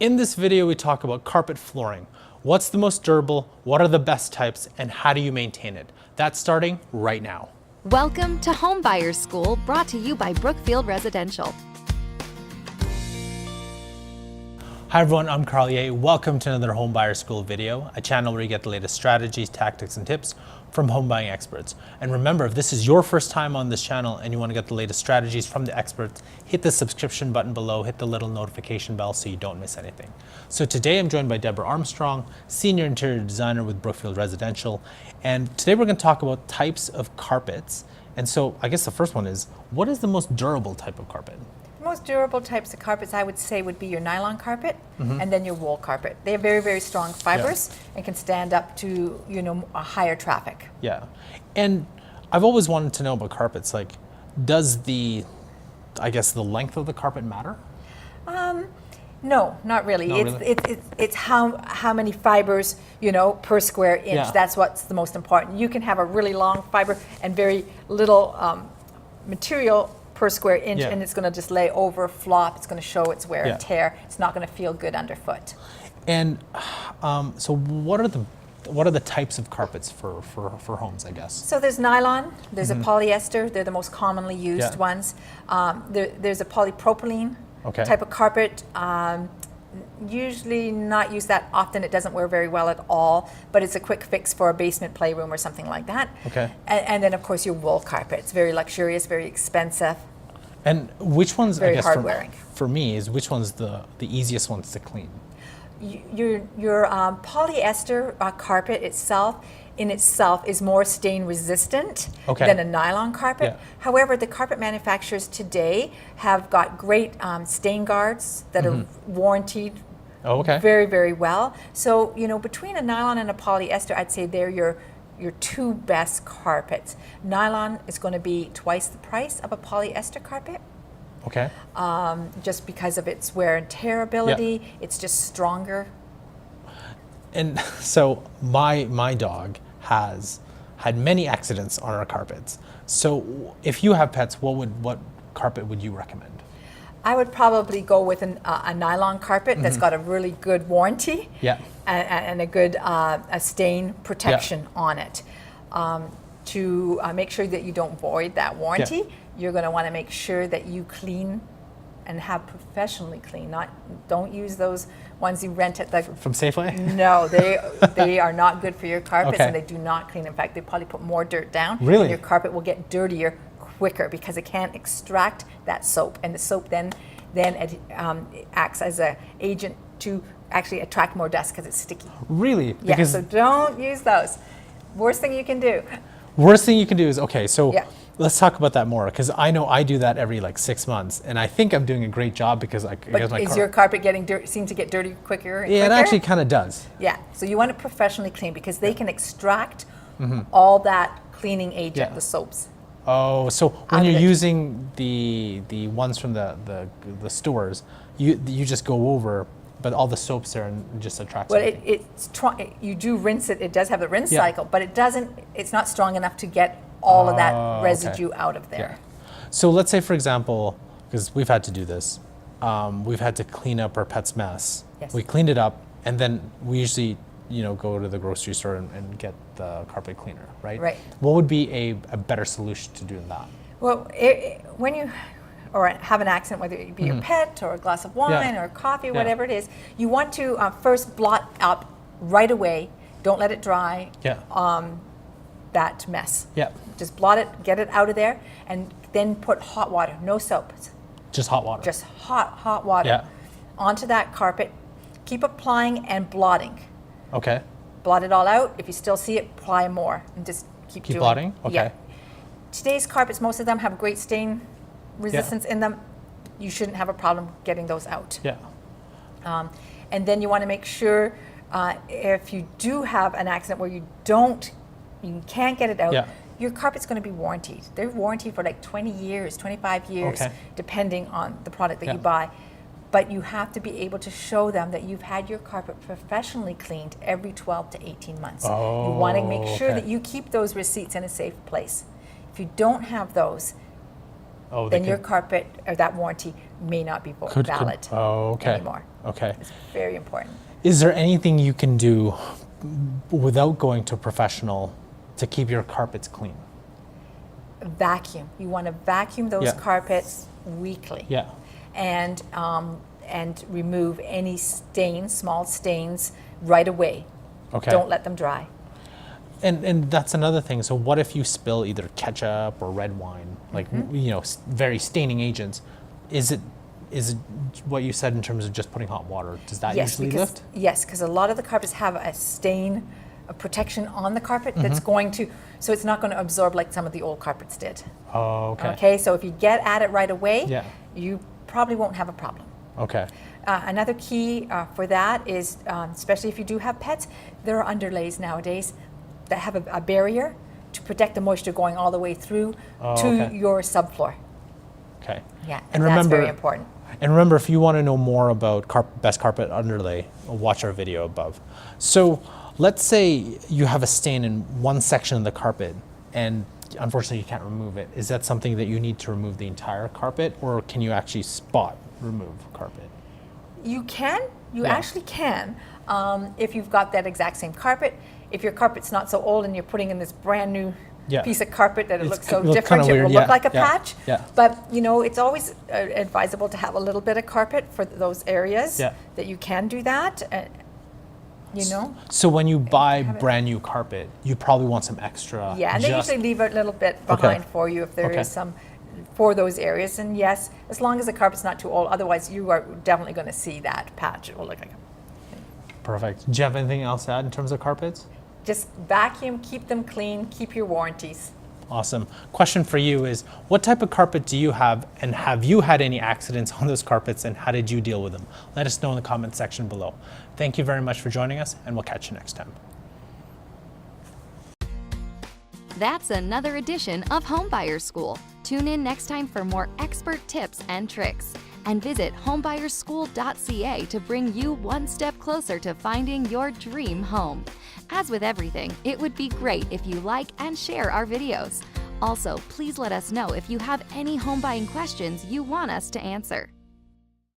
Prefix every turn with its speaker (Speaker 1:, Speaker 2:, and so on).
Speaker 1: In this video, we talk about carpet flooring. What's the most durable, what are the best types, and how do you maintain it? That's starting right now.
Speaker 2: Welcome to Home Buyers School, brought to you by Brookfield Residential.
Speaker 1: Hi everyone, I'm Carl Ye. Welcome to another Home Buyer School video, a channel where you get the latest strategies, tactics, and tips from home buying experts. And remember, if this is your first time on this channel and you want to get the latest strategies from the experts, hit the subscription button below, hit the little notification bell so you don't miss anything. So today I'm joined by Deborah Armstrong, Senior Interior Designer with Brookfield Residential. And today we're going to talk about types of carpets. And so I guess the first one is, what is the most durable type of carpet?
Speaker 3: Most durable types of carpets, I would say, would be your nylon carpet and then your wool carpet. They have very, very strong fibers and can stand up to, a higher traffic.
Speaker 1: Yeah. And I've always wanted to know about carpets, like, does the length of the carpet matter?
Speaker 3: No, not really. It's how many fibers, per square inch.
Speaker 1: Yeah.
Speaker 3: That's what's the most important. You can have a really long fiber and very little material per square inch, and it's going to just lay over, flop. It's going to show its wear and tear. It's not going to feel good underfoot.
Speaker 1: And so what are the types of carpets for homes, I guess?
Speaker 3: So there's nylon, there's a polyester. They're the most commonly used ones. There's a polypropylene type of carpet. Usually not used that often. It doesn't wear very well at all, but it's a quick fix for a basement playroom or something like that.
Speaker 1: Okay.
Speaker 3: And then of course your wool carpet. It's very luxurious, very expensive.
Speaker 1: And which ones,
Speaker 3: very
Speaker 1: I guess,
Speaker 3: hard-wearing.
Speaker 1: For me, is which one's the easiest ones to clean?
Speaker 3: Your polyester carpet itself is more stain resistant than a nylon carpet.
Speaker 1: Yeah.
Speaker 3: However, the carpet manufacturers today have got great stain guards that are warranted very, very well. So, between a nylon and a polyester, I'd say they're your two best carpets. Nylon is going to be twice the price of a polyester carpet.
Speaker 1: Okay.
Speaker 3: Just because of its wear and tear ability, it's just stronger.
Speaker 1: And so my dog has had many accidents on our carpets. So if you have pets, what carpet would you recommend?
Speaker 3: I would probably go with a nylon carpet that's got a really good warranty and a good stain protection on it. To make sure that you don't void that warranty, you're going to want to make sure that you clean and have professionally clean. Don't use those ones you rent at the
Speaker 1: from Safeway.
Speaker 3: No, they are not good for your carpets, and they do not clean. In fact, they probably put more dirt down.
Speaker 1: Really?
Speaker 3: And your carpet will get dirtier quicker because it can't extract that soap, and the soap then it acts as an agent to actually attract more dust because it's sticky.
Speaker 1: Really?
Speaker 3: Yeah. So don't use those. Worst thing you can do.
Speaker 1: Worst thing you can do is let's talk about that more, because I know I do that every 6 months, and I think I'm doing a great job because
Speaker 3: is your carpet seem to get dirty quicker?
Speaker 1: Yeah, it actually kind of does.
Speaker 3: Yeah, so you want it professionally clean because they can extract all that cleaning agent, the soaps.
Speaker 1: Oh, so when you're using the ones from the stores, you just go over, but all the soaps there and just attracts.
Speaker 3: Well, you do rinse it. It does have the rinse cycle, but it's not strong enough to get all of that residue out of there.
Speaker 1: Yeah. So let's say, for example, because we've had to do this, we've had to clean up our pet's mess.
Speaker 3: Yes.
Speaker 1: We cleaned it up, and then we usually, go to the grocery store and get the carpet cleaner, right?
Speaker 3: Right.
Speaker 1: What would be a better solution to doing that?
Speaker 3: Well, when you have an accident, whether it be your pet or a glass of wine or coffee, whatever it is, you want to first blot up right away. Don't let it dry. That mess. Yeah. Just blot it, get it out of there, and then put hot water, no soap.
Speaker 1: Just hot water.
Speaker 3: Just hot water onto that carpet. Keep applying and blotting.
Speaker 1: Okay.
Speaker 3: Blot it all out. If you still see it, apply more and just keep doing
Speaker 1: blotting. Okay.
Speaker 3: Yeah. Today's carpets, most of them have great stain resistance in them. You shouldn't have a problem getting those out.
Speaker 1: Yeah.
Speaker 3: And then you want to make sure if you do have an accident where you can't get it out, your carpet's going to be warranted. They're warranted for 20 years, 25 years, depending on the product that you buy. But you have to be able to show them that you've had your carpet professionally cleaned every 12 to 18 months. You want to make sure that you keep those receipts in a safe place. If you don't have those, then your carpet, or that warranty, may not be
Speaker 1: Could-
Speaker 3: valid
Speaker 1: oh, okay.
Speaker 3: anymore.
Speaker 1: Okay.
Speaker 3: It's very important.
Speaker 1: Is there anything you can do without going to a professional to keep your carpets clean?
Speaker 3: Vacuum. You want to vacuum those
Speaker 1: Yeah.
Speaker 3: carpets weekly.
Speaker 1: Yeah.
Speaker 3: And remove any stains, small stains, right away.
Speaker 1: Okay.
Speaker 3: Don't let them dry.
Speaker 1: And that's another thing. So what if you spill either ketchup or red wine, like very staining agents? Is it what you said in terms of just putting hot water? Does that usually lift?
Speaker 3: Yes, because a lot of the carpets have a stain, a protection on the carpet that's going to, so it's not going to absorb like some of the old carpets did.
Speaker 1: Oh, okay.
Speaker 3: Okay, so if you get at it right away,
Speaker 1: Yeah.
Speaker 3: you probably won't have a problem.
Speaker 1: Okay.
Speaker 3: Another key for that is, especially if you do have pets, there are underlays nowadays that have a barrier to protect the moisture going all the way through to your subfloor.
Speaker 1: Okay.
Speaker 3: Yeah,
Speaker 1: And
Speaker 3: and that's very important.
Speaker 1: And remember, if you want to know more about best carpet underlay, watch our video above. So let's say you have a stain in one section of the carpet and unfortunately you can't remove it. Is that something that you need to remove the entire carpet, or can you actually spot remove carpet?
Speaker 3: You can, you
Speaker 1: Yeah.
Speaker 3: actually can, if you've got that exact same carpet. If your carpet's not so old and you're putting in this brand new
Speaker 1: Yeah.
Speaker 3: piece of carpet that it looks so
Speaker 1: look
Speaker 3: different,
Speaker 1: kinda
Speaker 3: it will
Speaker 1: weird,
Speaker 3: look like a
Speaker 1: yeah,
Speaker 3: patch.
Speaker 1: yeah.
Speaker 3: But it's always advisable to have a little bit of carpet for those areas
Speaker 1: Yeah.
Speaker 3: that you can do that.
Speaker 1: So when you buy
Speaker 3: have it.
Speaker 1: brand new carpet, you probably want some extra.
Speaker 3: Yeah, and they usually leave a little bit behind for you if there is
Speaker 1: Okay.
Speaker 3: some for those areas. And yes, as long as the carpet's not too old, otherwise you are definitely going to see that patch. It will look like
Speaker 1: Perfect. Do you have anything else to add in terms of carpets?
Speaker 3: just vacuum, keep them clean, keep your warranties.
Speaker 1: Awesome. Question for you is, what type of carpet do you have, and have you had any accidents on those carpets, and how did you deal with them? Let us know in the comment section below. Thank you very much for joining us, and we'll catch you next time.
Speaker 2: That's another edition of Homebuyer School. Tune in next time for more expert tips and tricks. And visit homebuyersschool.ca to bring you one step closer to finding your dream home. As with everything, it would be great if you like and share our videos. Also, please let us know if you have any home buying questions you want us to answer.